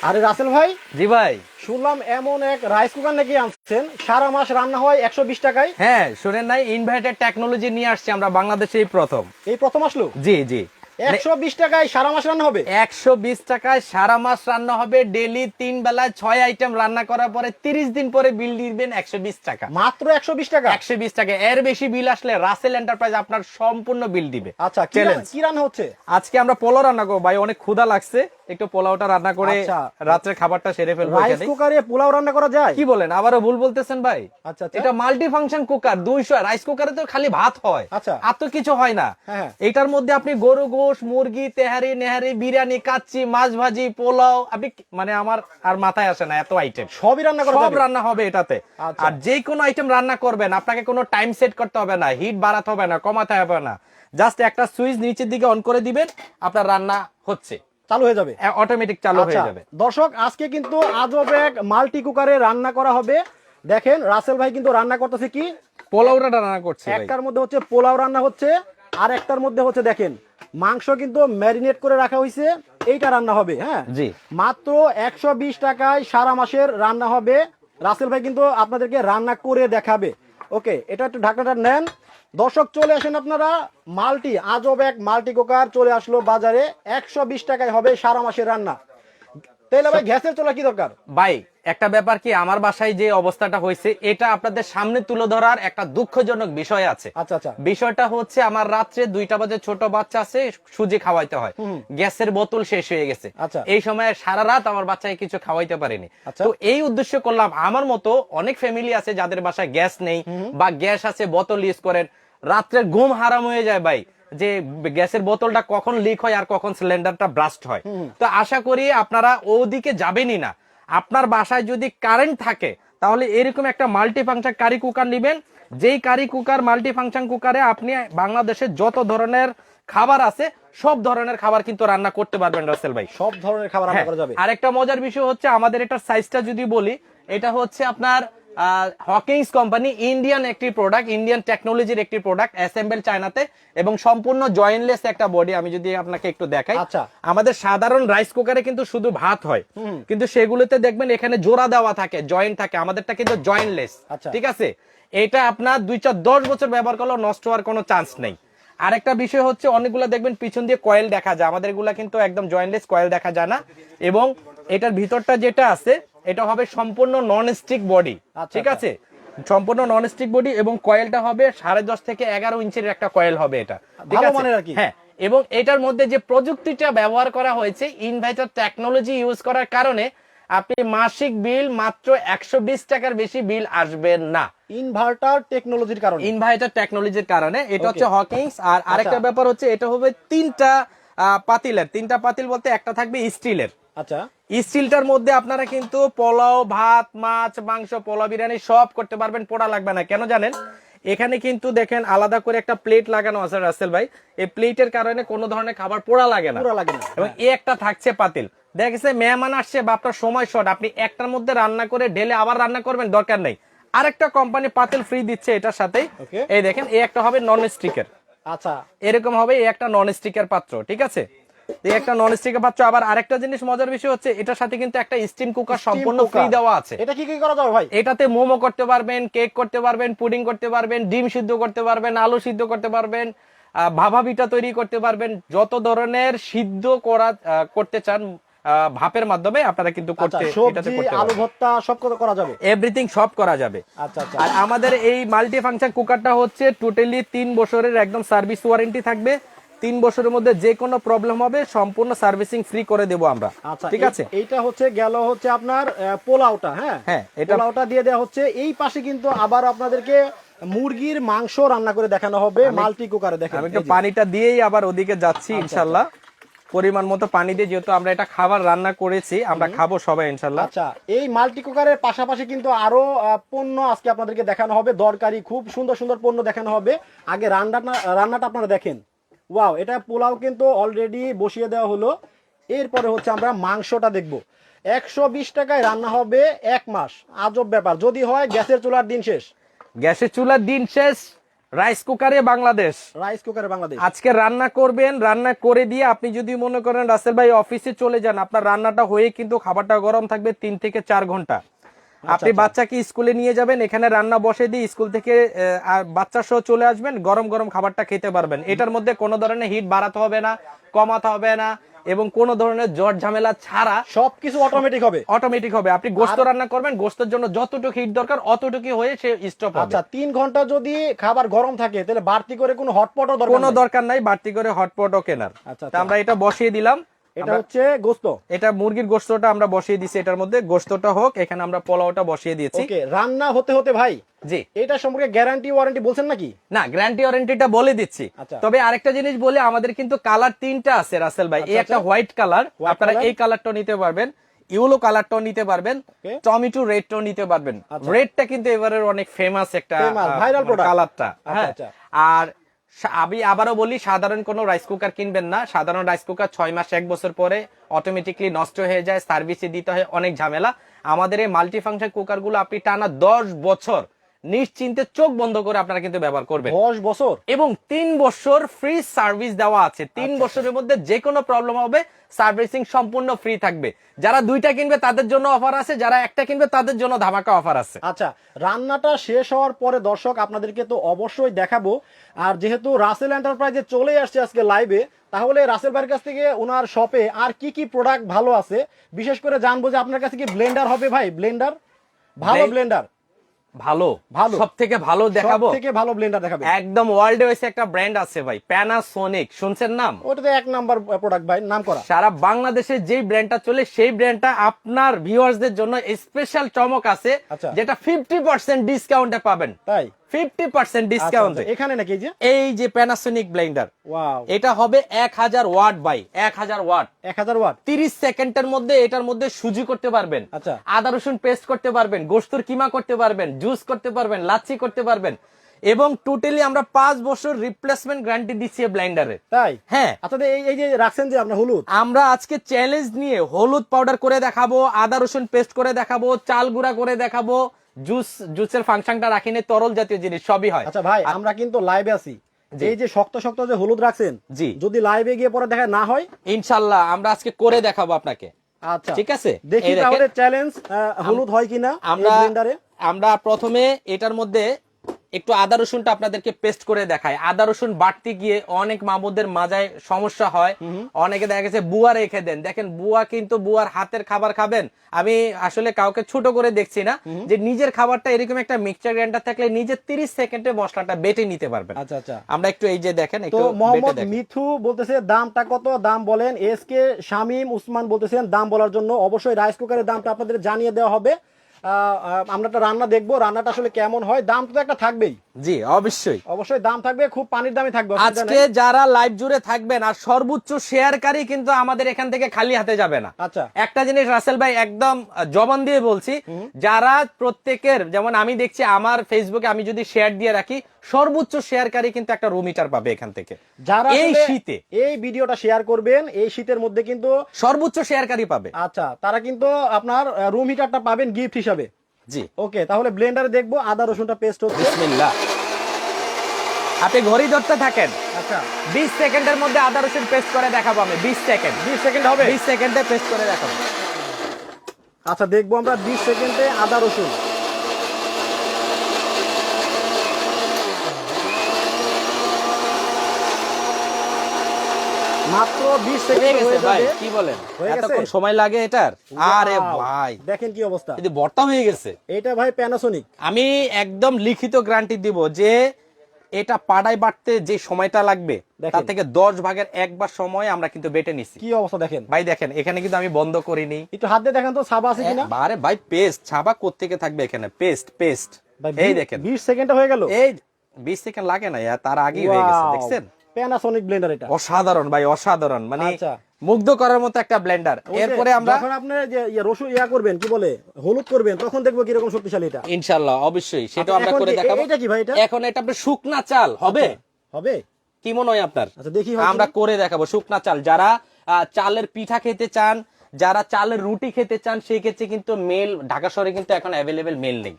আরে রাসেল ভাই, জি ভাই। শুনলাম এমন এক রাইস কুকার নাকি আনছেন সারা মাস রান্না হয় 120 টাকায়। হ্যাঁ, শুনেন নাই, ইনভার্টার টেকনোলজি নিয়ে আসছি আমরা বাংলাদেশে এই প্রথম। এই প্রথম আসলো। জি জি। 120 টাকায় সারা মাস রান্না হবে। 120 টাকায় সারা মাস রান্না হবে, ডেলি 3 বেলা 6 আইটেম রান্না করার পরে 30 দিন পরে বিল দিবেন 120 টাকা। মাত্র 120 টাকা। 120 টাকা। এর বেশি বিল আসলে রাসেল এন্টারপ্রাইজ আপনার সম্পূর্ণ বিল দিবে। আচ্ছা, চ্যালেঞ্জ। কি রান্না হচ্ছে আজকে আমরা পোলাও রান্না করব ভাই, অনেক ক্ষুধা লাগছে, একটু পোলাওটা রান্না করে আচ্ছা। রাত্রে খাবারটা সেরে ফেলবো রাইস এখানে। কুকারে পোলাও রান্না করা যায়? কি বলেন, আবারও ভুল বলতেছেন ভাই। আচ্ছা, এটা মাল্টি ফাংশন কুকার 200। রাইস কুকারে তো খালি ভাত হয়, আচ্ছা। আর তো কিছু হয় না। হ্যাঁ। এটার মধ্যে আপনি গরু গোশ, মুরগি, তেহারি, নেহারি, বিরিয়ানি, কাচ্চি, মাছ ভাজি, পোলাও, আপনি মানে আমার আর মাথায় আসে না এত আইটেম। সবই রান্না করা সব যাবে? রান্না হবে এটাতে। আচ্ছা। আর যে কোনো আইটেম রান্না করবেন, আপনাকে কোনো টাইম সেট করতে হবে না, হিট বাড়াতে হবে না, কমাতে হবে না, জাস্ট একটা সুইচ নিচের দিকে অন করে দিবেন, আপনার রান্না হচ্ছে, চালু হয়ে যাবে, অটোমেটিক চালু হয়ে আচ্ছা। যাবে। দর্শক, আজকে কিন্তু আজব এক মাল্টি কুকারে রান্না করা হবে। দেখেন রাসেল ভাই কিন্তু রান্না করতেছে কি, পোলাওটা রান্না করছে ভাই। একটার মধ্যে হচ্ছে পোলাও রান্না হচ্ছে, আর একটার মধ্যে হচ্ছে দেখেন মাংস কিন্তু ম্যারিনেট করে রাখা হয়েছে, এইটা রান্না হবে। হ্যাঁ জি। মাত্র 120 টাকায় সারা মাসের রান্না হবে। রাসেল ভাই কিন্তু আপনাদেরকে রান্না করে দেখাবে। ওকে, এটা একটু ঢাকনাটা নেন। দর্শক চলে আসেন আপনারা, মাল্টি আজব এক মাল্টি কুকার চলে আসলো বাজারে। 120 টাকায় হবে সারা মাসের রান্না। তাহলে ভাই গ্যাসের চুলা কি দরকার? ভাই একটা ব্যাপার কি, আমার বাসায় যে অবস্থাটা হয়েছে এটা আপনাদের সামনে তুলে ধরার একটা দুঃখজনক বিষয় আছে। আচ্ছা আচ্ছা। বিষয়টা হচ্ছে, আমার রাত্রে 2টা বাজে ছোট বাচ্চা আছে, সুজি খাওয়াইতে হয়, গ্যাসের বোতল শেষ হয়ে গেছে। আচ্ছা। এই সময় সারা রাত আমার বাচ্চাকে কিছু খাওয়াইতে পারিনি। আচ্ছা। তো এই উদ্দেশ্য করলাম, আমার মতো অনেক ফ্যামিলি আছে যাদের বাসায় গ্যাস নেই বা গ্যাস আছে বোতল ইউজ করেন, রাত্রে ঘুম হারাম হয়ে যায় ভাই, যে গ্যাসের বোতলটা কখন লিক হয় আর কখন সিলিন্ডারটা ব্রাস্ট হয়। তো আশা করি আপনারা ওদিকে যাবেনই না। আপনার বাসায় যদি কারেন্ট থাকে তাহলে এরকম একটা মাল্টি ফাংশন কারি কুকার নেবেন, যেই কারি কুকার মাল্টি ফাংশন কুকারে আপনি বাংলাদেশের যত ধরনের খাবার আছে সব ধরনের খাবার কিন্তু রান্না করতে পারবেন রাসেল ভাই। সব ধরনের খাবার রান্না করা যাবে। আরেকটা মজার বিষয় হচ্ছে, আমাদের এটার সাইজটা যদি বলি, এটা হচ্ছে আপনার হকিংস কোম্পানি, ইন্ডিয়ান একটি প্রোডাক্ট, ইন্ডিয়ান টেকনোলজির একটি প্রোডাক্ট, অ্যাসেম্বল চায়নাতে, এবং সম্পূর্ণ জয়েন্টলেস একটা বডি। আমি যদি আপনাকে একটু দেখাই, আচ্ছা। আমাদের সাধারণ রাইস কুকারে কিন্তু শুধু ভাত হয়, কিন্তু সেগুলোতে দেখবেন এখানে জোড়া দেওয়া থাকে, জয়েন্ট থাকে, আমাদেরটা কিন্তু জয়েন্টলেস। আচ্ছা। ঠিক আছে, এটা আপনার 2-10 বছর ব্যবহার করলেও নষ্ট হওয়ার কোনো চান্স নেই। আরেকটা বিষয় হচ্ছে, অনেকগুলো দেখবেন পিছন দিয়ে কয়েল দেখা যায়, আমাদের গুলা কিন্তু একদম জয়েন্টলেস, কয়েল দেখা যায় না। এবং এটার ভিতরটা যেটা আছে এটা হবে সম্পূর্ণ নন স্টিক বডি। ঠিক আছে, সম্পূর্ণ নন স্টিক বডি, এবং কয়েলটা হবে 10.5 থেকে 11 ইঞ্চির একটা কয়েল হবে এটা। ঠিক ভালো আছে, মানের আর কি। হ্যাঁ। এবং এটার মধ্যে যে প্রযুক্তিটা ব্যবহার করা হয়েছে, ইনভার্টার টেকনোলজি ইউজ করার কারণে আপনি মাসিক বিল মাত্র 120 টাকার বেশি বিল আসবেন না। ইনভার্টার টেকনোলজির কারণে, ইনভার্টার টেকনোলজির কারণে। এটা হচ্ছে Okay. হকিংস। আর আরেকটা ব্যাপার হচ্ছে, এটা হবে 3টা পাতিলের, 3টা পাতিল বলতে একটা থাকবে স্টিলের। আচ্ছা। স্টিলটার মধ্যে আপনারা কিন্তু পোলাও, ভাত, মাছ, মাংস, পোলাও, বিরিয়ানি সব করতে পারবেন, পোড়া লাগবে না। কেন জানেন, এখানে কিন্তু দেখেন আলাদা করে একটা প্লেট লাগানো আছে রাসেল ভাই, এই প্লেটের কারণে কোনো ধরনের খাবার পোড়া লাগে না। পুরো লাগে না। এবং এই একটা থাকছে পাতিল, দেখেছে মেহমান আসছে বা আপনার সময় শর্ট, আপনি একটার মধ্যে রান্না করে ঢেলে আবার রান্না করবেন, দরকার নেই। আরেকটা কোম্পানি পাতিল ফ্রি দিচ্ছে এটার সাথেই। Okay. এই দেখেন, এই একটা হবে নন স্টিকের, আচ্ছা। এরকম হবে এই একটা নন স্টিকের পাত্র। ঠিক আছে, এই একটা নন স্টিকের পাত্র। আবার আরেকটা জিনিস মজার বিষয় হচ্ছে, এটার সাথে কিন্তু একটা স্টিম কুকার সম্পূর্ণ ফ্রি দেওয়া আছে। এটা কি কি করা যাবে ভাই? এটাতে মোমো করতে পারবেন, কেক করতে পারবেন, পুডিং করতে পারবেন, ডিম সিদ্ধ করতে পারবেন, আলু সিদ্ধ করতে পারবেন, ভাপা পিঠা তৈরি করতে পারবেন, যত ধরনের সিদ্ধ করতে চান ভাপের মাধ্যমে আপনারা কিন্তু এটাতে সবজি, করতে আলু পারবেন। ভর্তা সব করা যাবে। এভরিথিং সব করা যাবে। আচ্ছা আচ্ছা। আর আমাদের এই মাল্টি ফাংশন কুকারটা হচ্ছে টোটালি 3 বছরের একদম সার্ভিস ওয়ারেন্টি থাকবে। 3 বছরের মধ্যে যে কোনো প্রবলেম হবে সম্পূর্ণ সার্ভিসিং ফ্রি করে দেবো আমরা। আচ্ছা, ঠিক আছে, এইটা হচ্ছে গেল হচ্ছে আপনার পোলাওটা। হ্যাঁ হ্যাঁ, এটা পোলাওটা দিয়ে দেওয়া হচ্ছে। এই পাশে কিন্তু আবার আপনাদেরকে মুরগির মাংস রান্না করে দেখানো হবে মাল্টি কুকারে। দেখেন আমি একটু পানিটা দিয়েই আবার ওদিকে যাচ্ছি আচ্ছা, ইনশাল্লাহ। পরিমাণ মতো পানি দিয়ে, যেহেতু আমরা এটা খাবার রান্না করেছি, আমরা খাবো সবাই ইনশাল্লাহ। আচ্ছা, এই মাল্টি কুকারের পাশাপাশি কিন্তু আরো পণ্য আজকে আপনাদেরকে দেখানো হবে, দরকারি খুব সুন্দর সুন্দর পণ্য দেখানো হবে। আগে রান্নাটা আপনারা দেখেন। ওয়াও, এটা পোলাও কিন্তু অলরেডি বসিয়ে দেওয়া হলো। এরপরে হচ্ছে আমরা মাংসটা দেখবো। 120 টাকায় রান্না হবে 1 মাস। আজব ব্যাপার, যদি হয় গ্যাসের চুলার দিন শেষ। গ্যাসের চুলার দিন শেষ, রাইস কুকারে বাংলাদেশ। রাইস কুকারে বাংলাদেশ। আজকে রান্না করবেন, রান্না করে দিয়ে আপনি যদি মনে করেন রাসেল ভাই অফিসে চলে যান, আপনার রান্নাটা হয়ে কিন্তু খাবারটা গরম থাকবে 3 থেকে 4 ঘন্টা। আপনি বাচ্চাকে স্কুলে নিয়ে যাবেন, এখানে রান্না বসে দিয়ে স্কুল থেকে বাচ্চা সহ চলে আসবেন, গরম গরম খাবারটা খেতে পারবেন। এটার মধ্যে কোনো ধরনের হিট বাড়াতে হবে না, কমাতে হবে না, এবং কোন ধরনের জট ঝামেলা ছাড়া সবকিছু অটোমেটিক হবে। অটোমেটিক হবে। আপনি গোশত রান্না করবেন, গোশতের জন্য যতটুকু হিট দরকার অতটুকু হয়ে সে স্টপ হবে। আচ্ছা 3 ঘন্টা যদি খাবার গরম থাকে তাহলে বাড়তি করে কোনো হটপটও দরকার কোনো দরকার নাই বাড়তি করে হটপটও কেনার। আচ্ছা, তা আমরা এটা বসিয়ে দিলাম। এটা হচ্ছে গোশত, এটা মুরগির গোশতটা আমরা বসিয়ে দিছি এটার মধ্যে। গোশতটা হোক, এখানে আমরা পোলাওটা বসিয়ে দিয়েছি। ওকে, রান্না হতে হতে ভাই জি, এটা সম্পর্কে গ্যারান্টি ওয়ারেন্টি বলছেন নাকি? না, গ্যারান্টি ওয়ারেন্টিটা বলে দিচ্ছি। আচ্ছা। তবে আরেকটা জিনিস বলে, আমাদের কিন্তু কালার 3টা আছে রাসেল ভাই। এই একটা হোয়াইট কালার, আপনারা এই কালারটা নিতে পারবেন, ইয়েলো কালারটাও নিতে পারবেন, টমেটো রেডটাও নিতে পারবেন। রেডটা কিন্তু এবারের অনেক ফেমাস একটা ভাইরাল প্রোডাক্ট কালারটা। হ্যাঁ, আচ্ছা। আর আমি আবারও বলি, সাধারণ কোনো রাইস কুকার কিনবেন না। সাধারণ রাইস কুকার 6 মাস 1 বছর পরে অটোমেটিকলি নষ্ট হয়ে যায়, সার্ভিসে দিতে হয়, অনেক ঝামেলা। আমাদের এই মাল্টি ফাংশন কুকার গুলো আপনি টানা 10 বছর নিশ্চিন্তে চোখ বন্ধ করে আপনারা কিন্তু ব্যবহার করবেন। 10 বছর এবং 3 বছর ফ্রি সার্ভিস দেওয়া আছে। 3 বছরের মধ্যে যে কোনো প্রবলেম হবে সার্ভিসিং সম্পূর্ণ ফ্রি থাকবে। যারা 2টা কিনবে তাদের জন্য অফার আছে, যারা একটা কিনবে তাদের জন্য ধামাকা অফার আছে। আচ্ছা, রান্নাটা শেষ হওয়ার পরে দর্শক আপনাদেরকে তো অবশ্যই দেখাবো। আর যেহেতু রাসেল এন্টারপ্রাইজে চলে আসছে আজকে লাইভে, তাহলে রাসেল ভাইয়ের কাছ থেকে ওনার শপে আর কি কি প্রোডাক্ট ভালো আছে বিশেষ করে জানবো। যে আপনার কাছে কি ব্লেন্ডার হবে ভাই? ব্লেন্ডার, ভালো ব্লেন্ডার, ভালো সব থেকে ভালো দেখাবো, সব থেকে ভালো ব্লেন্ডার দেখাবে একদম। ওয়ার্ল্ডে হইছে একটা ব্র্যান্ড আছে ভাই, প্যানাসোনিক, শুনছেন নাম? ওটা তো 1 নাম্বার প্রোডাক্ট ভাই, নাম করা। সারা বাংলাদেশে যেই ব্র্যান্ডটা চলে সেই ব্র্যান্ডটা আপনার ভিউয়ার্সদের জন্য স্পেশাল চমক আছে, যেটা 50% ডিসকাউন্টে পাবেন। তাই 50% ডিসকাউন্টে এখানে নাকি? এই যে প্যানাসোনিক ব্লেন্ডার, ওয়াও, এটা হবে 1000 ওয়াট বাই 1000 ওয়াট। 1000 ওয়াট 30 সেকেন্ডের মধ্যে এটার মধ্যে সুজি করতে পারবেন, আচ্ছা, আদা রসুন পেস্ট করতে পারবেন, গোশতের কিমা করতে পারবেন, জুস করতে পারবেন, লাচ্ছি করতে পারবেন। এবং টোটালি আমরা 5 বছর রিপ্লেসমেন্ট গ্যারান্টি দিচ্ছি এই ব্লেন্ডারে। তাই? হ্যাঁ। আচ্ছা, এই যে রাখছেন যে আপনার হলুদ, আমরা আজকে চ্যালেঞ্জ নিয়ে হলুদ পাউডার করে দেখাবো, আদা রসুন পেস্ট করে দেখাবো, চাল গুঁড়া করে দেখাবো, জুসের ফাংশনটা রাখিনি, তরল জাতীয় জিনিস সবই হয়। আচ্ছা ভাই, আমরা কিন্তু লাইভে আছি, এই যে শক্ত শক্ত যে হলুদ রাখছেন, জি, যদি লাইভে গিয়ে পরে দেখা না হয়, ইনশাআল্লাহ আমরা আজকে করে দেখাবো আপনাকে। আচ্ছা ঠিক আছে, দেখি তাহলে চ্যালেঞ্জ হলুদ হয় কিনা আমরা এই ব্লেন্ডারে। আমরা প্রথমে এটার মধ্যে একটু আদা রসুনটা আপনাদেরকে পেস্ট করে দেখাই। আদা রসুন বাড়তে গিয়ে অনেক মামুদের মাজায় সমস্যা হয়, অনেকে দেখা গেছে বুয়া রেখে দেন। দেখেন, বুয়া কিন্তু বুয়ার হাতের খাবার খাবেন। আমি আসলে কাউকে ছোট করে দেখছি না, যে নিজের খাবারটা এরকম একটা মিক্সচার গ্রাইন্ডার থাকলে নিজে 30 সেকেন্ডে মশলাটা বেটে নিতে পারবেন। আচ্ছা আচ্ছা, আমরা একটু এই যে দেখেন, তো একটু মোহাম্মদ মিথু বলতেছে দামটা কত, দাম বলেন। এসকে শামীম উসমান বলতেছেন দাম বলার জন্য। অবশ্যই রাইস কুকারের দামটা আপনাদের জানিয়ে দেওয়া হবে। আমরা একটা রান্না দেখবো, রান্নাটা আসলে কেমন হয়। দাম তো একটা থাকবেই। জি, অবশ্যই অবশ্যই দাম থাকবে, খুব পানির দামই থাকবে। আজকে যারা লাইভ জুড়ে থাকবেন আর সর্বোচ্চ শেয়ারকারী কিন্তু আমাদের এখান থেকে খালি হাতে যাবে না। আচ্ছা, একটা জিনিস রাসেল ভাই একদম জবান দিয়ে বলছি, যারা প্রত্যেকের, যেমন আমি দেখছি আমার ফেসবুকে আমি যদি শেয়ার দিয়ে রাখি, সর্বোচ্চ শেয়ারকারী কিন্তু একটা রুম হিটার পাবে এখান থেকে। যারা এই শীতে এই ভিডিওটা শেয়ার করবেন, এই শীতের মধ্যে কিন্তু সর্বোচ্চ শেয়ারকারী পাবে। আচ্ছা, তারা কিন্তু আপনার রুম হিটারটা পাবেন গিফট হিসাবে। জি, ওকে, তাহলে ব্লেন্ডারে দেখবো আদা রসুনটা পেস্ট হচ্ছে। বিসমিল্লাহ, আপনি ঘড়ি ধরতে থাকেন। আচ্ছা, 20 সেকেন্ডের মধ্যে আদা রসুন পেস্ট করে দেখাবো আমি। 20 সেকেন্ড হবে, 20 সেকেন্ডে পেস্ট করে দেখাবো। আচ্ছা, দেখবো আমরা 20 সেকেন্ডে আদা রসুন। মাত্র 20 সেকেন্ড হয়ে ভাই, যাবে। কি বলেন, এতক্ষণ সময় লাগে এটার? আরে ভাই, দেখেন কি অবস্থা, যদি ভর্তা হয়ে গেছে। এটা ভাই প্যানাসোনিক। আমি একদম লিখিত গ্যারান্টি দিব যে এটা পাড়ায় বাটতে যে সময়টা লাগবে তার থেকে 10 ভাগের 1 ভাগ সময় আমরা কিন্তু বেটে নিছি। কি অবস্থা দেখেন ভাই, দেখেন এখানে কিন্তু আমি বন্ধ করিনি। একটু হাত দিয়ে দেখেন তো ছাবা আছে কিনা। আরে ভাই, পেস্ট ছাবা কোত্থেকে থাকবে এখানে? পেস্ট এই দেখেন, 20 সেকেন্ডে হয়ে গেল। এই 20 সেকেন্ড লাগে না, তার আগেই হয়ে গেছে। দেখছেন, প্যানাসোনিক ব্লেন্ডার এটা অসাধারণ ভাই, অসাধারণ। মানে আচ্ছা, মুগ্ধ করার মতো একটা ব্লেন্ডার। এরপরে আমরা যখন আপনি যে রসুন করবেন, কি বলে, হলুদ করবেন, তখন দেখবো কি রকম শক্তিশালী এটা। ইনশাআল্লাহ অবশ্যই সেটা আমরা এখন করে দেখাবো। এটা কি ভাই? এটা এখন এটা আপনি শুকনা চাল হবে, হবে কি মনে হয় আপনার? আচ্ছা, দেখি আমরা করে দেখাবো শুকনা চাল। যারা চালের পিঠা খেতে চান, যারা চালের রুটি খেতে চান সেই ক্ষেত্রে কিন্তু মেল ঢাকা শহরে কিন্তু এখন অ্যাভেলেবেল মেল নেই।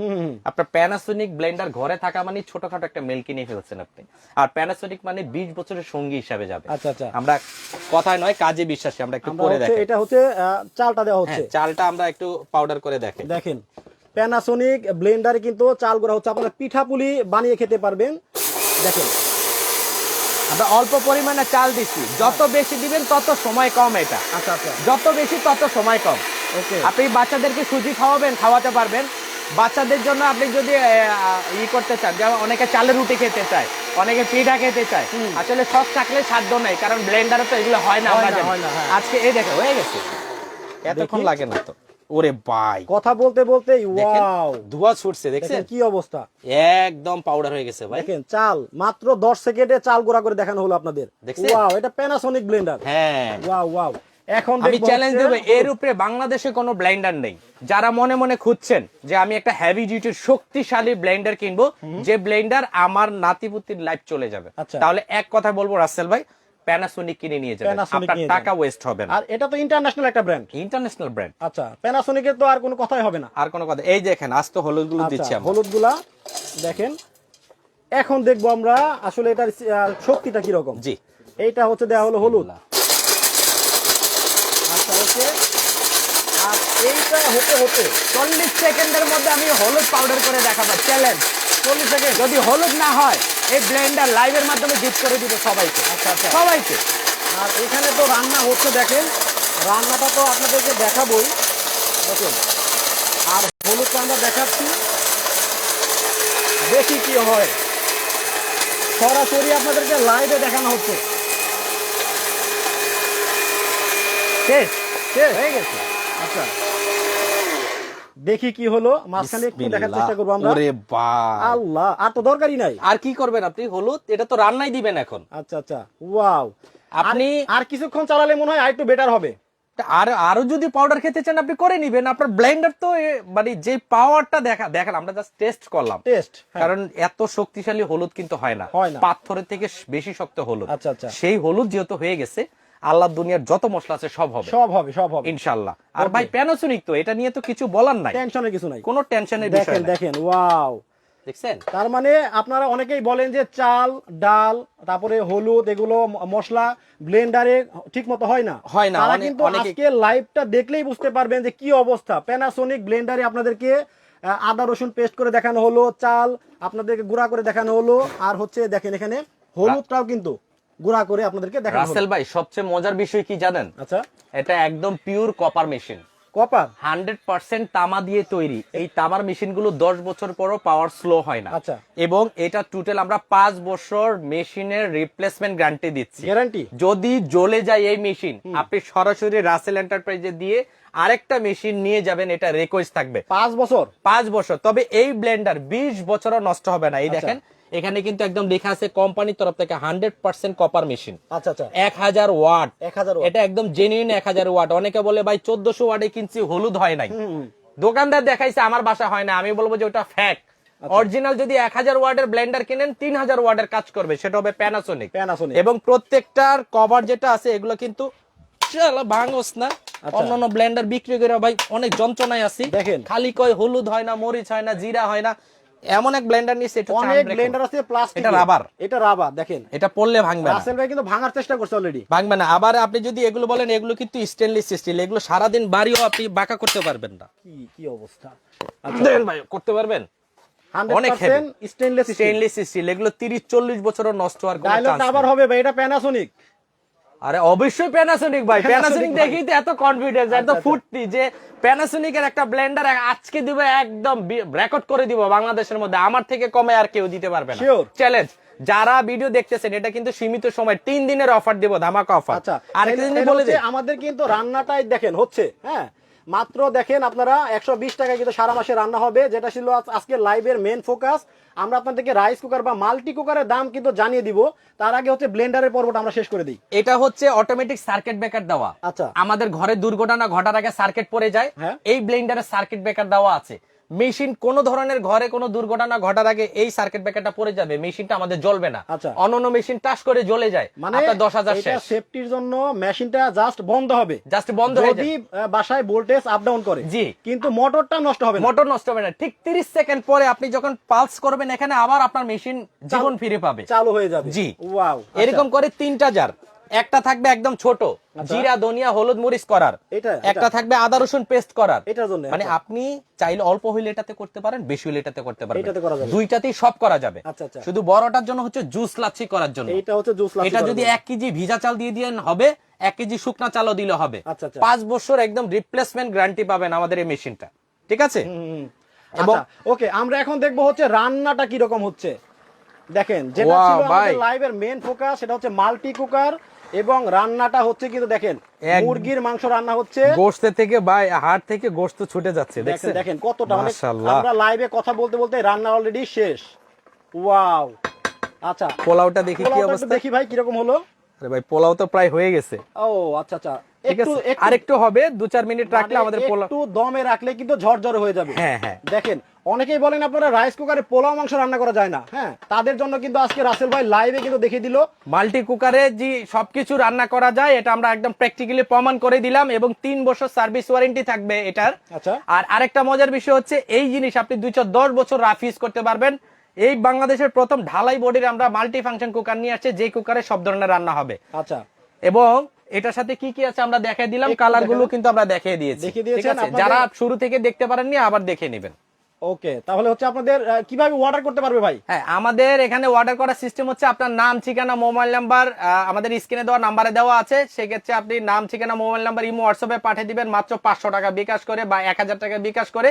আপনার প্যানাসোনিক ব্লেন্ডার ঘরে থাকা মানে ছোটখাটো একটা মেল কিনে ফেলছেন আপনি। আর প্যানাসোনিক মানে 20 বছরের সঙ্গী হিসাবে যাবে। আচ্ছা আচ্ছা, আমরা কথায় নয় কাজে বিশ্বাসী, আমরা একটু করে দেখি। এটা হচ্ছে চালটা দেওয়া হচ্ছে, চালটা আমরা একটু পাউডার করে দেখি। দেখেন প্যানাসোনিক ব্লেন্ডারে কিন্তু চাল গুঁড়া হচ্ছে, আপনারা পিঠাপুলি বানিয়ে খেতে পারবেন। দেখেন আমরা অল্প পরিমাণে চাল দিচ্ছি, যত বেশি দিবেন তত সময় কম। এটা আচ্ছা আচ্ছা, যত বেশি তত সময় কম। ওকে, আপনি বাচ্চাদেরকে সুজি খাওয়াতে পারবেন। বাচ্চাদের জন্য আপনি যদি করতে চান, যেমন অনেকে চালের রুটি খেতে চায়, অনেকে পিঠা খেতে চায়, আসলে সব থাকলে সাধ্য নাই, কারণ ব্লেন্ডারে তো এগুলো হয় না। আমরা জানি। হ্যাঁ। আজকে এই দেখো হয়ে গেছে, এতক্ষণ লাগে না তো। ওরে ভাই, কথা বলতে বলতে ওয়াও, ধোঁয়া ছুটছে, দেখছেন দেখেন কি অবস্থা, একদম পাউডার হয়ে গেছে ভাই। দেখেন চাল মাত্র 10 সেকেন্ডে চাল গুঁড়া করে দেখানো হলো আপনাদের। দেখছেন? ওয়াও, এটা প্যানাসোনিক ব্লেন্ডার। হ্যাঁ, ওয়াও ওয়াও। এখন আমি দেখবো চ্যালেঞ্জ হচ্ছে- দেবো, এর উপরে বাংলাদেশে কোনো ব্লেন্ডার নেই। যারা মনে মনে খুঁজছেন যে আমি একটা হেভি ডিউটির শক্তিশালী ব্লেন্ডার কিনবো, যে ব্লেন্ডার আমার নাতিপুতির লাইফ চলে যাবে, আচ্ছা। তাহলে এক কথা বলবো রাসেল ভাই, প্যানাসোনিক কিনে নিয়ে যাবেন, Panasonic আপনার নিয়ে টাকা ওয়েস্ট হবে না। আর এটা তো ইন্টারন্যাশনাল একটা ব্র্যান্ড। International brand. আচ্ছা, প্যানাসোনিকের তো আর কোনো কথাই হবে না। আর কোনো কথা, এই দেখেন আস্ত হলুদ গুলো দিচ্ছি আচ্ছা, আমরা। হলুদগুলা দেখেন। এখন দেখবো আমরা আসলে এটার শক্তিটা কি রকম। জি, এইটা হচ্ছে দেওয়া হলো হলুদ। আচ্ছা ওকে, আর এইটা হতে 40 সেকেন্ডের মধ্যে আমি হলুদ পাউডার করে দেখাবো, চ্যালেঞ্জ। 40 সেকেন্ড, যদি হলুদ না হয় এই ব্লেন্ডার লাইভের মাধ্যমে জিত করে দিব সবাইকে। আচ্ছা আচ্ছা, সবাইকে। আর এখানে তো রান্না হচ্ছে, দেখেন রান্নাটা তো আপনাদেরকে দেখাবোই, দেখেন। আর হলুদটা আমরা দেখাচ্ছি, দেখি কি হয়, সরাসরি আপনাদেরকে লাইভে দেখানো হচ্ছে। শেষ শেষ হয়ে গেছে। আচ্ছা, দেখি কি হলো, মাঝখানে একটু দেখার চেষ্টা করবো আমরা। ওরে বাহ, আল্লাহ, আর তো দরকারই নাই। আর কি করবেন আপনি, হলুদ এটা তো রান্নাই দিবেন এখন আচ্ছা আচ্ছা, ওয়াও। আপনি। আর কিছুক্ষণ চালালে মনে হয় আরেকটু বেটার হবে। আর আরো যদি পাউডার খেতে চান আপনি করে নিবেন। আপনার ব্লেন্ডার তো মানে যে পাওয়ারটা দেখেন, আমরা জাস্ট টেস্ট করলাম, টেস্ট, কারণ এত শক্তিশালী হলুদ কিন্তু হয় না, হয় না। পাথরের থেকে বেশি শক্ত হলুদ। আচ্ছা আচ্ছা, সেই হলুদ যেহেতু হয়ে গেছে, আল্লাহ দুনিয়ার যত মশলা আছে সব হবে, সব হবে, সব হবে ইনশাআল্লাহ। আর ভাই প্যানাসোনিক তো, এটা নিয়ে তো কিছু বলার নাই, টেনশনের কিছু নাই, কোনো টেনশনের বিষয় দেখেন নাই। দেখেন, ওয়াও। দেখছেন? তার মানে আপনারা অনেকেই বলেন যে চাল ডাল তারপরে হলুদ এগুলো মশলা ব্লেন্ডারে ঠিক মতো হয় না, হয় না। তারা কিন্তু আজকে লাইভটা দেখলেই বুঝতে পারবেন যে কি অবস্থা। প্যানাসোনিক ব্লেন্ডারে আপনাদেরকে আদা রসুন পেস্ট করে দেখানো হলো, চাল আপনাদেরকে গুঁড়া করে দেখানো হলো, আর হচ্ছে দেখেন এখানে হলুদটাও কিন্তু গুঁড়া করে আপনাদেরকে দেখানো হলো। রাসেল ভাই, সবচেয়ে মজার বিষয় কি জানেন? আচ্ছা, এটা একদম পিওর কপার মেশিন, কপার 100% তামা দিয়ে তৈরি। এই তামার মেশিনগুলো 10 বছর পরও পাওয়ার স্লো হয় না। আচ্ছা, এবং এটা টোটাল আমরা 5 বছর মেশিনের রিপ্লেসমেন্ট গ্যারান্টি দিচ্ছি। গ্যারান্টি, যদি জ্বলে যায় এই মেশিন, আপনি সরাসরি রাসেল এন্টারপ্রাইজে দিয়ে আরেকটা মেশিন নিয়ে যাবেন, এটা রিকোয়েস্ট থাকবে 5 বছর। 5 বছর। তবে এই ব্লেন্ডার 20 বছরও নষ্ট হবে না। এই আচ্ছা। দেখেন এখানে কিন্তু একদম লেখা আছে কোম্পানির তরফ থেকে 100% কপার মেশিন, আচ্ছা আচ্ছা, 1000 ওয়াট। 1000 এটা একদম জেনুইন 1000 ওয়াট। অনেকে বলে ভাই 1400 ওয়াটে কিনছি, হলুদ হয় নাই। দোকানদার দেখাইছে, আমার বাসা হয় না। আমি বলবো যে ওটা ফ্যাক। অরিজিনাল যদি 1000 ওয়াটের ব্লেন্ডার কিনেন, 3000 ওয়াটের কাজ করবে, সেটা হবে প্যানাসোনিক। প্যানাসোনিক, এবং প্রত্যেকটার কভার যেটা আছে এগুলো কিন্তু ভাঙোস না। অন্যান্য ব্লেন্ডার বিক্রি করে ভাই অনেক যন্ত্রণায় আছি, দেখেন খালি কয় হলুদ হয় না, মরিচ হয় না, জিরা হয় না। এমন এক ব্লেন্ডার নিচ্ছে, এটা অনেক ব্লেন্ডার আছে প্লাস্টিক, এটা রাবার, এটা রাবার। দেখেন এটা পড়লে ভাঙবে না। রাসেল ভাই কিন্তু ভাঙার চেষ্টা করছে অলরেডি, ভাঙবে না। আবার আপনি যদি এগুলো বলেন, এগুলো কিন্তু স্টেনলেস স্টিল, এগুলো সারাদিন বাড়িও আপনি বাঁকা করতে পারবেন না। কি অবস্থা। দেখেন ভাই, করতে পারবেন। অনেক 100% স্টেনলেস স্টেনলেস স্টিল, এগুলো 30-40 বছরও নষ্ট হওয়ার কোনো ডায়লগটা চান্স আবার নেই। হবে ভাই, এটা প্যানাসোনিক। আরে অবশ্যই প্যানাসোনিক ভাই, প্যানাসোনিক দেখেই তো এত কনফিডেন্স, এত ফুর্তি যে প্যানাসোনিকের একটা ব্লেন্ডার আজকে দিব, একদম রেকর্ড করে দিব বাংলাদেশের মধ্যে। আমার থেকে কমে আর কেউ দিতে পারবে না। Sure. চ্যালেঞ্জ। যারা ভিডিও দেখতেছেন, এটা কিন্তু সীমিত সময়, 3 দিনের অফার দিব, ধামাকা অফার। আচ্ছা, আর একটা জিনিস বলে দিই, আমাদের কিন্তু রান্নাটাই দেখেন হচ্ছে, হ্যাঁ মাত্র দেখেন আপনারা 120 টাকায় কিন্তু সারা মাসে রান্না হবে, যেটা ছিল আজকে লাইভের মেন ফোকাস। আমরা আপনাদেরকে রাইস কুকার বা মাল্টি কুকারের দাম কিন্তু জানিয়ে দিব, তার আগে হচ্ছে ব্লেন্ডারের পর্বটা আমরা শেষ করে দিই। এটা হচ্ছে অটোমেটিক সার্কিট ব্রেকার দেওয়া। আচ্ছা, আমাদের ঘরে দুর্ঘটনা ঘটার আগে সার্কিট পড়ে যায়, হ্যাঁ। এই ব্লেন্ডারে সার্কিট ব্রেকার দেওয়া আছে। মেশিন কোন ধরনের ঘরে কোনো দুর্ঘটনা ঘটার আগে এই সার্কিট ব্রেকারটা পড়ে যাবে, মেশিনটা আমাদের জ্বলবে না। আচ্ছা। অন্যান্য মেশিন টাচ করে জ্বলে যায়, মানে আপনার 10,000 এটা শেষ। সেফটির জন্য মেশিনটা জাস্ট বন্ধ হবে, জাস্ট বন্ধ হয়ে যদি যায়। বাসায় ভোল্টেজ আপ ডাউন করে। জি। কিন্তু মোটরটা নষ্ট হবে না। মোটর নষ্ট হবে না, ঠিক 30 সেকেন্ড পরে আপনি যখন পালস করবেন এখানে আবার আপনার মেশিন জীবন ফিরে পাবে, চালু হয়ে যাবে। জি। ওয়াও। এরকম করে 3টা জার, একটা থাকবে একদম ছোট জিরা ধনিয়া হলুদ মরিচ করার, একটা থাকবে আদা রসুন পেস্ট করার। এটার জন্য মানে আপনি চাইলে অল্প হইলে এটাতে করতে পারেন, বেশি হইলে এটাতে করতে পারেন, এটাতে করা যাবে। দুইটাতেই সব করা যাবে। আচ্ছা আচ্ছা। শুধু বড়টার জন্য হচ্ছে জুস লাচ্ছি করার জন্য, এটা হচ্ছে জুস লাচ্ছি। এটা যদি 1 কেজি ভিজা চাল দিয়ে দেন হবে, 1 কেজি শুকনা চালও দিলে হবে। আচ্ছা আচ্ছা। 5 বছর একদম রিপ্লেসমেন্ট গ্যারান্টি পাবেন আমাদের এই মেশিনটা, ঠিক আছে? এবং ওকে, আমরা এখন দেখবো হচ্ছে রান্নাটা কি রকম হচ্ছে। দেখেন, যেটা Wow, ছিল ভাই। আমাদের লাইভের মেন ফোকাস, সেটা হচ্ছে মাল্টি কুকার, এবং রান্নাটা হচ্ছে কিন্তু দেখেন মুরগির মাংস রান্না হচ্ছে। গোশত থেকে ভাই হাড় থেকে গোশত ছুটে যাচ্ছে, দেখেন দেখছেন? দেখেন কতটা, মানে মাশাআল্লাহ। আমরা লাইভে কথা বলতে বলতে রান্না অলরেডি শেষ। ওয়াও। আচ্ছা, পোলাওটা দেখি কি পোলাওটা একটু অবস্থা। দেখি ভাই কিরকম হলো। আরে ভাই পোলাও তো প্রায় হয়ে গেছে। ও আচ্ছা আচ্ছা, ঠিক আছে, আরেকটু হবে, 2-4 মিনিট রাখলে আমাদের পোলাও একটু দমে রাখলে কিন্তু ঝরঝরে হয়ে যাবে। হ্যাঁ হ্যাঁ। দেখেন, অনেকেই বলেন আপনারা রাইস কুকারে পোলাও মাংস রান্না করা যায় না। হ্যাঁ, তাদের জন্য কিন্তু আজকে রাসেল ভাই লাইভে কিন্তু দেখিয়ে দিল মাল্টি কুকারে যে সবকিছু রান্না করা যায়, এটা আমরা একদম প্র্যাকটিক্যালি প্রমাণ করে দিলাম, এবং 3 বছর সার্ভিস ওয়ারেন্টি থাকবে এটার। আচ্ছা। আর আরেকটা মজার বিষয় হচ্ছে এই জিনিস আপনি 210 বছর রাফ ইউজ করতে পারবেন। এই বাংলাদেশের প্রথম ঢালাই বডির আমরা মাল্টি ফাংশন কুকার নিয়ে আসছে, যে কুকারে সব ধরনের রান্না হবে। আচ্ছা। এবং এটার সাথে কি কি আছে আমরা দেখিয়ে দিলাম, একটু কালার গুলো দেখান। কিন্তু আমরা দেখিয়ে দিয়েছি, দেখিয়ে ঠিক দিয়েছেন আছে? আপনাদের- যারা শুরু থেকে দেখতে পারেননি আবার দেখে নেবেন। ওকে, তাহলে হচ্ছে আপনাদের কিভাবে অর্ডার করতে পারবে ভাই? হ্যাঁ, আমাদের এখানে অর্ডার করার সিস্টেম হচ্ছে আপনার নাম ঠিকানা মোবাইল নাম্বার আমাদের স্ক্রিনে দেওয়া নাম্বারে দেওয়া আছে, সেক্ষেত্রে আপনি নাম ঠিকানা মোবাইল নাম্বার ইমো হোয়াটসঅ্যাপে পাঠিয়ে দিবেন মাত্র 500 টাকা বিকাশ করে বা 1000 টাকা বিকাশ করে।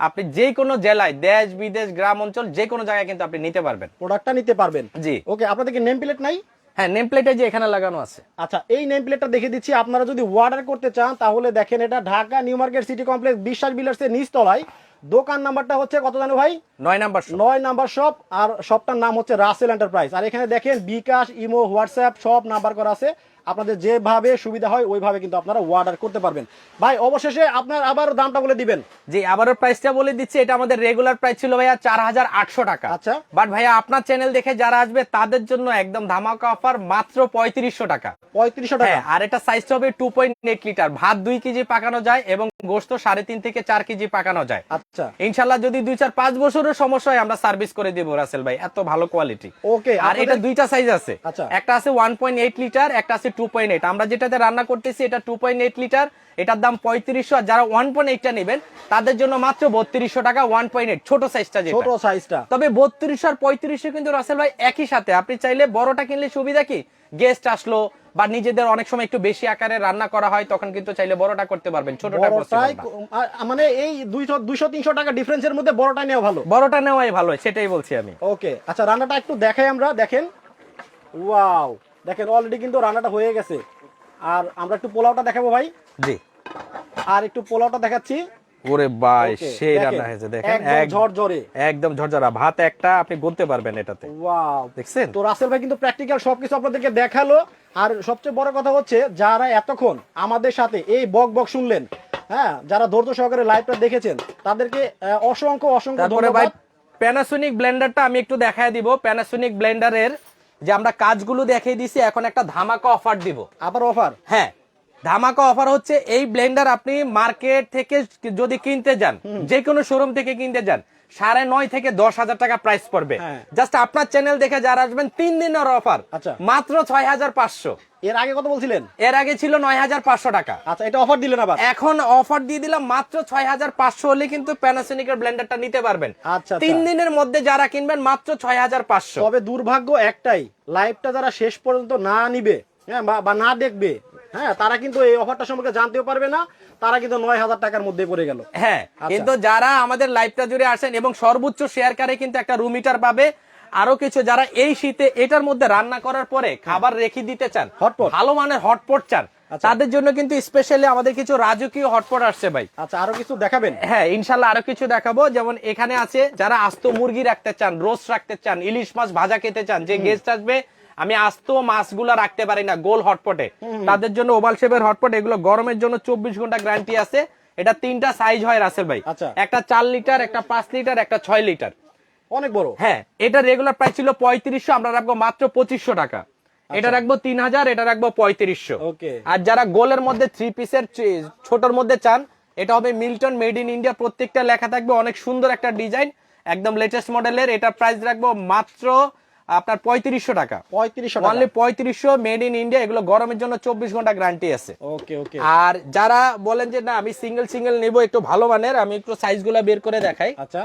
আপনি যে কোনো জেলায়, দেশ বিদেশ গ্রাম অঞ্চল যে কোনো জায়গায় কিন্তু আপনি নিতে পারবেন, প্রোডাক্টটা নিতে পারবেন। জি। ওকে, আপনাদের কি নেম প্লেট নাই? হ্যাঁ, নেম প্লেটে যে এখানে লাগানো আছে। আচ্ছা, এই নেম প্লেটটা দেখে দিচ্ছি। আপনারা যদি অর্ডার করতে চান তাহলে দেখেন, এটা Dhaka new market city complex বিশ্বাস বিল্ডার্সের নিচতলায়। দোকান নাম্বারটা হচ্ছে কত জানো ভাই? 9 নাম্বার শপ। 9 number shop. আর শপটার নাম হচ্ছে রাসেল এন্টারপ্রাইজ। আর এখানে দেখেন বিকাশ, ইমো, হোয়াটসঅ্যাপ সব নাম্বার করা আছে। আপনাদের যেভাবে সুবিধা হয় ওইভাবে কিন্তু আপনারা অর্ডার করতে পারবেন। ভাই অবশেষে আপনার আবার দামটা বলে দিবেন। জি, আবারও প্রাইসটা বলে দিচ্ছি। এটা আমাদের রেগুলার প্রাইস ছিল ভাইয়া 4800 টাকা। আচ্ছা। বাট ভাইয়া আপনার চ্যানেল দেখে যারা আসবে তাদের জন্য একদম ধামাকা অফার, মাত্র 3500 টাকা। 3500 টাকা। হ্যাঁ, আর এটা সাইজটা হবে 2.8 লিটার, ভাত 2 কেজি পাকানো যায় এবং গোশত 3.5 থেকে 4 কেজি পাকানো যায়। আচ্ছা। ইনশাআল্লাহ যদি 2-4-5 বছরের সমস্যা হয় আমরা সার্ভিস করে দেব রাসেল ভাই, এত ভালো কোয়ালিটি। ওকে, আর এটা দুইটা সাইজ আছে। আচ্ছা। একটা আছে 1.8 লিটার, একটা আছে 2.8। আমরা যেটাতে রান্না করতেছি এটা 2.8 লিটার, এটার দাম 3500। আর যারা 1.8টা নেবেন তাদের জন্য মাত্র 3200 টাকা। 1.8 ছোট সাইজটা যেটা, ছোট সাইজটা। তবে 3200 আর 3500 কিন্তু রাসেল ভাই একই সাথে। আপনি চাইলে বড়টা কিনলে সুবিধা কি, গেস্ট আসলো বা নিজেদের অনেক সময় একটু বেশি আকারে রান্না করা হয় তখন কিন্তু চাইলে বড়টা করতে পারবেন, ছোটটা বড়টাই পসিবল না। মানে এই 200-300 টাকা ডিফারেন্সের মধ্যে বড়টা নেওয়া ভালো। বড়টা নেওয়াই ভালো, সেটাই বলছি আমি। ওকে, আচ্ছা, রান্নাটা একটু দেখাই আমরা। দেখেন, ওয়াও, দেখেন অলরেডি কিন্তু রান্নাটা হয়ে গেছে। আর আমরা একটু পোলাওটা দেখাবো ভাই। জি, আর একটু পোলাওটা দেখাচ্ছি। ওরে ভাই Okay, সেই দেখেন, রান্না হয়েছে, দেখেন একদম ঝরঝরে। একদম ঝরঝরা ভাত, একটা আপনি গুনতে পারবেন এটাতে। ওয়াও, দেখছেন? তো রাসেল ভাই কিন্তু প্র্যাকটিক্যাল সবকিছু আপনাদেরকে দেখালো। আর সবচেয়ে বড় কথা হচ্ছে, যারা এতক্ষণ আমাদের সাথে এই বক বক শুনলেন, হ্যাঁ, যারা ধৈর্য সহকারে লাইভটা দেখেছেন তাদেরকে অসংখ্য অসংখ্য তারপরে ভাই ধন্যবাদ। প্যানাসোনিক ব্লেন্ডারটা আমি একটু দেখায় দিব। প্যানাসোনিক ব্লেন্ডারের যে আমরা কাজগুলো দেখিয়ে দিছি, এখন একটা ধামাকা অফার দিব। আবার অফার? হ্যাঁ, ধামাকা অফার হচ্ছে এই ব্লেন্ডার আপনি মার্কেট থেকে যদি কিনতে যান, যে কোনো শোরুম থেকে কিনতে যান, 9.5 থেকে 10,000 টাকা প্রাইস পড়বে। হ্যাঁ। জাস্ট আপনার চ্যানেল দেখে যারা আসবেন 3 দিনের অফার, আচ্ছা। মাত্র 6500। এর আগে কত বলছিলেন? এর আগে ছিল 9500 টাকা। আচ্ছা, এটা অফার দিলেন আবার? এখন অফার দিয়ে দিলাম মাত্র 6500 হলে কিন্তু প্যানাসোনিকের ব্লেন্ডারটা নিতে পারবেন। আচ্ছা, 3 দিনের মধ্যে যারা কিনবেন মাত্র 6500। তবে দুর্ভাগ্য একটাই, লাইভটা যারা শেষ পর্যন্ত না নিবে, হ্যাঁ, বা না দেখবে, হ্যাঁ, তারা কিন্তু এই অফারটা সম্পর্কে জানতেও পারবে না। তারা কিন্তু 9000 টাকার মধ্যে পড়ে গেল। হ্যাঁ, আচ্ছা। কিন্তু যারা আমাদের লাইভটা জুড়ে আসেন এবং সর্বোচ্চ শেয়ার করে কিন্তু একটা রুম হিটার পাবে। আরো কিছু যারা এই শীতে এটার মধ্যে রান্না করার পরে খাবার রেখে দিতে চান, হটপট, ভালো মানের হটপট চান, আচ্ছা, তাদের জন্য কিন্তু স্পেশালি আমাদের কিছু রাজকীয় হটপট আসছে ভাই। আচ্ছা, আরো কিছু দেখাবেন? হ্যাঁ, ইনশাল্লাহ আরো কিছু দেখাবো। যেমন এখানে আছে যারা আস্ত মুরগি রাখতে চান, রোস্ট রাখতে চান, ইলিশ মাছ ভাজা খেতে চান, যে গেস্ট আসবে আমি আস্ত মাছগুলা রাখতে পারি না গোল হটপটে, তাদের জন্য ওভাল শেপের হটপট। এগুলো গরমের জন্য 24 ঘন্টা গ্যারান্টি আছে। এটা তিনটা সাইজ হয় রাসেল ভাই, আচ্ছা। একটা 4 লিটার, একটা 5 লিটার, একটা 6 লিটার। অনেক বড়। হ্যাঁ, এটা রেগুলার প্রাইস ছিল 3500, আমরা রাখবো মাত্র 2500 টাকা। এটা রাখবো 3000, এটা রাখবো 3500। ওকে। আর যারা গোলের মধ্যে 3 পিসের ছোটর মধ্যে চান, এটা হবে মিল্টন মেড ইন ইন্ডিয়া, প্রত্যেকটা লেখা থাকবে, অনেক সুন্দর একটা ডিজাইন, একদম লেটেস্ট মডেলের। এটা প্রাইস রাখবো মাত্র আপনার 3500 টাকা। 3500 অনলি 3500, মেড ইন ইন্ডিয়া। এগুলো গরমের জন্য 24 ঘন্টা গ্যারান্টি আছে। ওকে ওকে। আর যারা বলেন যে না আমি সিঙ্গেল সিঙ্গেল নেবো একটু ভালো মানের, আমি একটু সাইজগুলো বের করে দেখাই। আচ্ছা।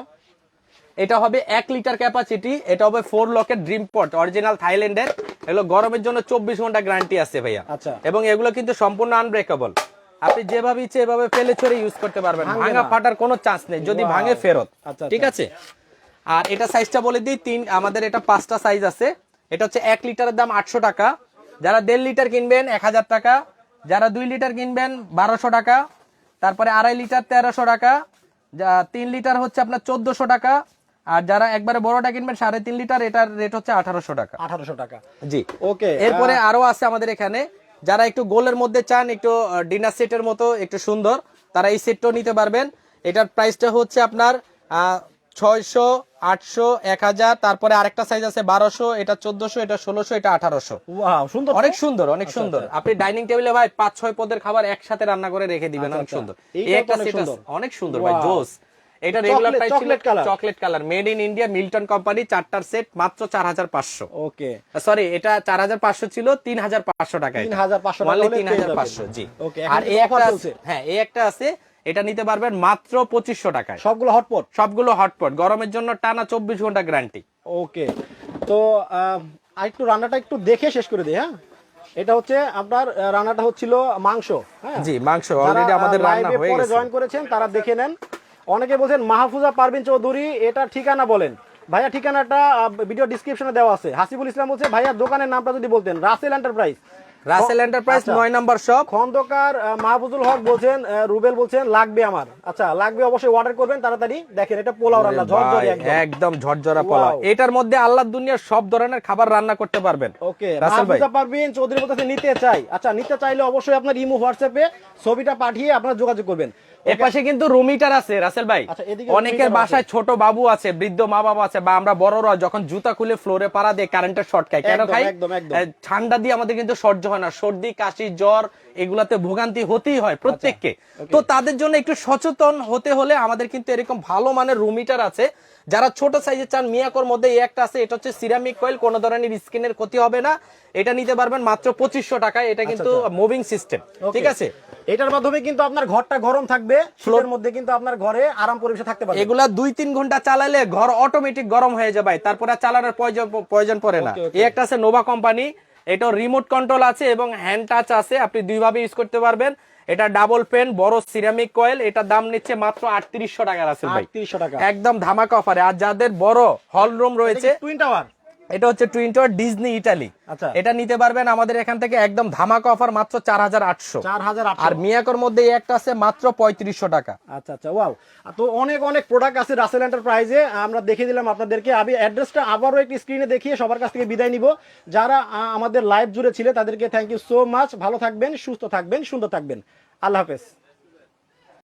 এটা হবে 1 লিটার ক্যাপাসিটি, এটা হবে 4 লকের ড্রিম পট, অরিজিনাল থাইল্যান্ডের। এগুলো গরমের জন্য 24 ঘন্টা গ্যারান্টি আছে ভাইয়া। আচ্ছা। এবং এগুলো কিন্তু সম্পূর্ণ আনব্রেকেবল, আপনি যেভাবে ইচ্ছে এভাবে ফেলে ছড়ে ইউজ করতে পারবেন, ভাঙা ফাটার কোনো চান্স নেই, যদি Wow. ভাঙে ফেরত। আচ্ছা, ঠিক আছে। আর এটা সাইজটা বলে দিই, আমাদের এটা 5টা সাইজ আছে। এটা হচ্ছে 1 লিটারের দাম 800 টাকা, যারা 1.5 লিটার কিনবেন 1000 টাকা, যারা 2 লিটার কিনবেন 1200 টাকা, তারপরে 2.5 লিটার 1300 টাকা, 3 লিটার হচ্ছে আপনার 1400 টাকা, আর যারা একবারে বড়টা কিনবেন 3.5 লিটার, এটার রেট হচ্ছে 1800 টাকা। 1800 টাকা। জি ওকে। এরপরে আরো আছে আমাদের এখানে, যারা একটু গোলের মধ্যে চান, একটু ডিনার সেটের মতো একটু সুন্দর, তারা এই সেটটাও নিতে পারবেন। এটার প্রাইসটা হচ্ছে আপনার 600, 800, 1000, তারপরে আরেকটা সাইজ আছে 1200, এটা 1400, এটা 1600, এটা 1800। ওয়াও, সুন্দর তো। অনেক সুন্দর, অনেক সুন্দর। আপনি ডাইনিং টেবিলে ভাই 5-6 পদের খাবার একসাথে রান্না করে রেখে দিবেন, অনেক সুন্দর। এইটাও এই তো একটা অনেক সেট সুন্দর। অনেক সুন্দর ভাই, Wow. জোস। এটা রেগুলার প্রাইস ছিল chocolate colour. Chocolate colour, made in India, Milton company, 4টার সেট মাত্র 4500। ওকে। সরি, এটা 4500 ছিল, 3500 টাকা। 3500 টাকা অনলি হলে পেয়ে 3500। যাবেন। জি। ওকে, আর এখন এই offer একটা চলছে। হ্যাঁ, এই একটা আছে, এটা নিতে পারবেন মাত্র 2500 টাকায়। সবগুলো হটপট। সবগুলো হটপট, গরমের জন্য টানা 24 ঘন্টা গ্যারান্টি। ওকে। তো আরেকটু রান্নাটা একটু দেখে শেষ করে দিই। হ্যাঁ, এটা হচ্ছে আপনার রান্নাটা হচ্ছিল মাংস। হ্যাঁ জি, মাংস অলরেডি আমাদের রান্না হয়ে পরে গেছে। জয়েন করেছেন তারা দেখে নেন। অনেকে বলছেন মাহফুজা পারভিন চৌধুরী, এটা ঠিকানা বলেন। ভাইয়া ঠিকানাটা ভিডিও ডিসক্রিপশনে দেওয়া আছে। হাসিবুল ইসলাম বলছে ভাইয়া দোকানের নামটা যদি বলতেন। রাসেল এন্টারপ্রাইজ, রাসেল এন্টারপ্রাইজ, আচ্ছা। 9 নম্বর শপ। খন্দকার মাহফুজুল হক বলছেন, রুবেল বলছেন লাগবে আমার। আচ্ছা, লাগবে, অবশ্যই অর্ডার করবেন তাড়াতাড়ি। দেখেন এটা পোলাও রান্না, ঝরঝরে একদম। একদম ঝরঝরা পোলাও। Wow. এটার মধ্যে আল্লাহর দুনিয়ার সব ধরনের খাবার রান্না করতে পারবেন। ওকে, রাসেল ভাই, মাহফুজা পারভিন চৌধুরী বলতেছে নিতে চাই। আচ্ছা, নিতে চাইলে অবশ্যই আপনার ইমো হোয়াটসঅ্যাপে ছবিটা পাঠিয়ে আপনারা যোগাযোগ করবেন। এর পাশে কিন্তু রুম হিটার আছে রাসেল ভাই। আচ্ছা, এদিকে অনেকের room heater বাসায় ছোট বাবু আছে, বৃদ্ধ মা বাবা আছে, বা আমরা বড়রা যখন জুতা খুলে ফ্লোরে পাড়া দিয়ে কারেন্টের শর্ট খাই, কেন একদম, খাই? একদম, একদম। ঠান্ডা দিয়ে আমাদের কিন্তু সহ্য হয় না, সর্দি কাশি জ্বর এগুলাতে ভোগান্তি হতেই হয় প্রত্যেককে। তো তাদের জন্য একটু সচেতন হতে হলে আমাদের কিন্তু এরকম ভালো মানের রুম হিটার আছে। যারা ছোট সাইজের চান, মিয়াকোর মধ্যে এই একটা আছে, এটা হচ্ছে সিরামিক কয়েল, কোনো ধরনের স্কিনের ক্ষতি হবে না। এটা নিতে পারবেন মাত্র 2500 টাকায়। এটা কিন্তু মুভিং সিস্টেম, ঠিক আছে। এটার মাধ্যমে কিন্তু আপনার ঘরটা গরম থাকবে, ফ্লোরের মধ্যে কিন্তু আপনার ঘরে আরাম পরিবেশে থাকতে পারবে। এগুলা 2-3 ঘন্টা চালালে ঘর অটোমেটিক গরম হয়ে যাবে, তারপরে আর চালানোর প্রয়োজন পড়ে না। এই একটা আছে নোভা কোম্পানি, এটা রিমোট কন্ট্রোল আছে এবং হ্যান্ড টাচ আছে, আপনি দুইভাবে ইউজ করতে পারবেন। এটা ডাবল পেন, বড় সিরামিক কয়েল, এটা দাম নিচ্ছে মাত্র 3800 টাকা রাসেল ভাই। 3800 টাকা, একদম ধামাকা অফারে। আর যাদের বড় হল রুম রয়েছে, টুইন টাওয়ার, এটা হচ্ছে টুইন টাওয়ার ডিজনি ইটালি। আচ্ছা। এটা নিতে পারবেন আমাদের এখান থেকে একদম ধামাকা অফার মাত্র 4800। 4800। আর মিয়াকোর মধ্যে এই একটা আছে মাত্র 3500 টাকা। আচ্ছা আচ্ছা, ওয়াও। তো অনেক অনেক প্রোডাক্ট আছে রাসেল এন্টারপ্রাইজে, আমরা দেখিয়ে দিলাম আপনাদেরকে। আমি অ্যাড্রেসটা আবারও একটি স্ক্রিনে দেখিয়ে সবার কাছ থেকে বিদায় নিব। যারা আমাদের লাইভ জুড়ে ছিলেন তাদেরকে থ্যাংক ইউ সো মাচ। ভালো থাকবেন, সুস্থ থাকবেন, সুন্দর থাকবেন। আল্লাহ হাফেজ।